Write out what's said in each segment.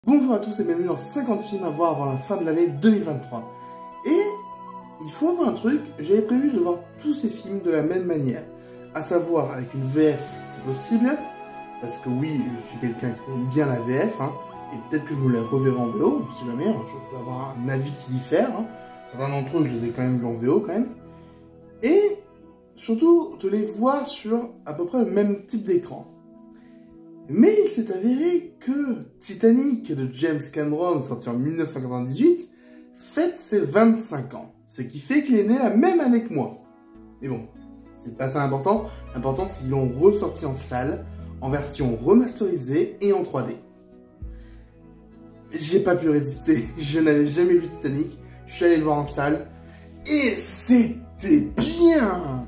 Bonjour à tous et bienvenue dans 50 films à voir avant la fin de l'année 2023. Et il faut avoir un truc, j'avais prévu de voir tous ces films de la même manière, à savoir avec une VF si possible, parce que oui, je suis quelqu'un qui aime bien la VF, et peut-être que je me les reverrai en VO, si jamais, je peux avoir un avis qui diffère, certains d'entre eux je les ai quand même vus en VO quand même, et surtout de les voir sur à peu près le même type d'écran. Mais il s'est avéré que Titanic de James Cameron, sorti en 1998, fête ses 25 ans. Ce qui fait qu'il est né la même année que moi. Mais bon, c'est pas ça l'important. L'important c'est qu'ils l'ont ressorti en salle, en version remasterisée et en 3D. J'ai pas pu résister, je n'avais jamais vu Titanic, je suis allé le voir en salle, et c'était bien!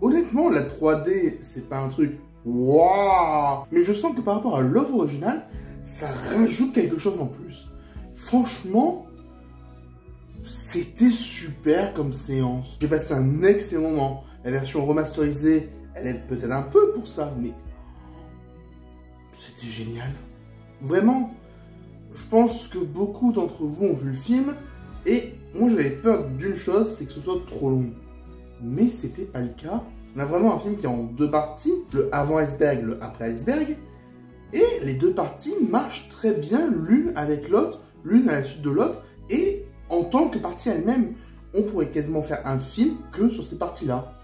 Honnêtement, la 3D, c'est pas un truc waouh! Mais je sens que par rapport à l'œuvre originale, ça rajoute quelque chose en plus. Franchement, c'était super comme séance. J'ai passé un excellent moment. La version remasterisée, elle aide peut-être un peu pour ça, mais c'était génial. Vraiment, je pense que beaucoup d'entre vous ont vu le film, et moi j'avais peur d'une chose, c'est que ce soit trop long. Mais c'était pas le cas. On a vraiment un film qui est en deux parties, le avant iceberg, le après iceberg, et les deux parties marchent très bien l'une avec l'autre, l'une à la suite de l'autre, et en tant que partie elle-même, on pourrait quasiment faire un film que sur ces parties-là.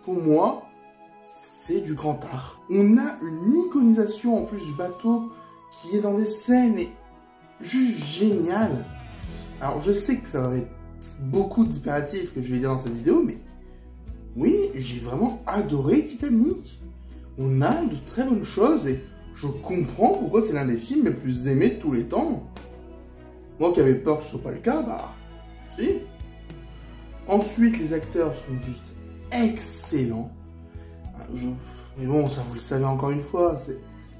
Pour moi, c'est du grand art. On a une iconisation en plus du bateau qui est dans des scènes et juste génial. Alors je sais que ça va être beaucoup d'impératifs que je vais dire dans cette vidéo, mais oui, j'ai vraiment adoré Titanic. On a de très bonnes choses et je comprends pourquoi c'est l'un des films les plus aimés de tous les temps. Moi qui avais peur que ce soit pas le cas, bah si. Ensuite, les acteurs sont juste excellents. Mais bon, ça vous le savez encore une fois,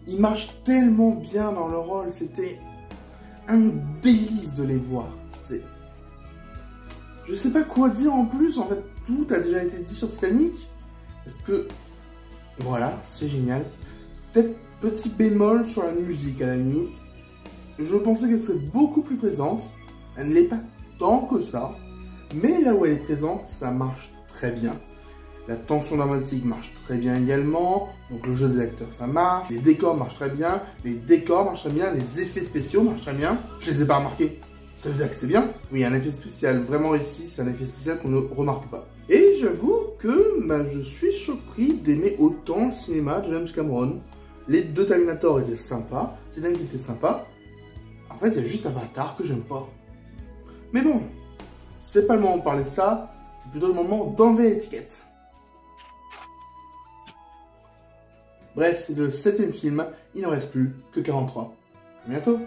ils marchent tellement bien dans leur rôle, c'était un délice de les voir. Je sais pas quoi dire en plus, en fait, tout a déjà été dit sur Titanic. Parce que, voilà, c'est génial. Peut-être petit bémol sur la musique à la limite. Je pensais qu'elle serait beaucoup plus présente. Elle ne l'est pas tant que ça. Mais là où elle est présente, ça marche très bien. La tension dramatique marche très bien également. Donc le jeu des acteurs, ça marche. Les décors marchent très bien. Les décors marchent très bien. Les effets spéciaux marchent très bien. Je les ai pas remarqués. Ça veut dire que c'est bien. Oui, un effet spécial vraiment réussi, c'est un effet spécial qu'on ne remarque pas. Et j'avoue que je suis surpris d'aimer autant le cinéma de James Cameron. Les deux Terminator étaient sympas, Titanic était sympa. En fait, il y a juste Avatar que j'aime pas. Mais bon, c'est pas le moment de parler de ça, c'est plutôt le moment d'enlever l'étiquette. Bref, c'est le 7e film, il n'en reste plus que 43. À bientôt.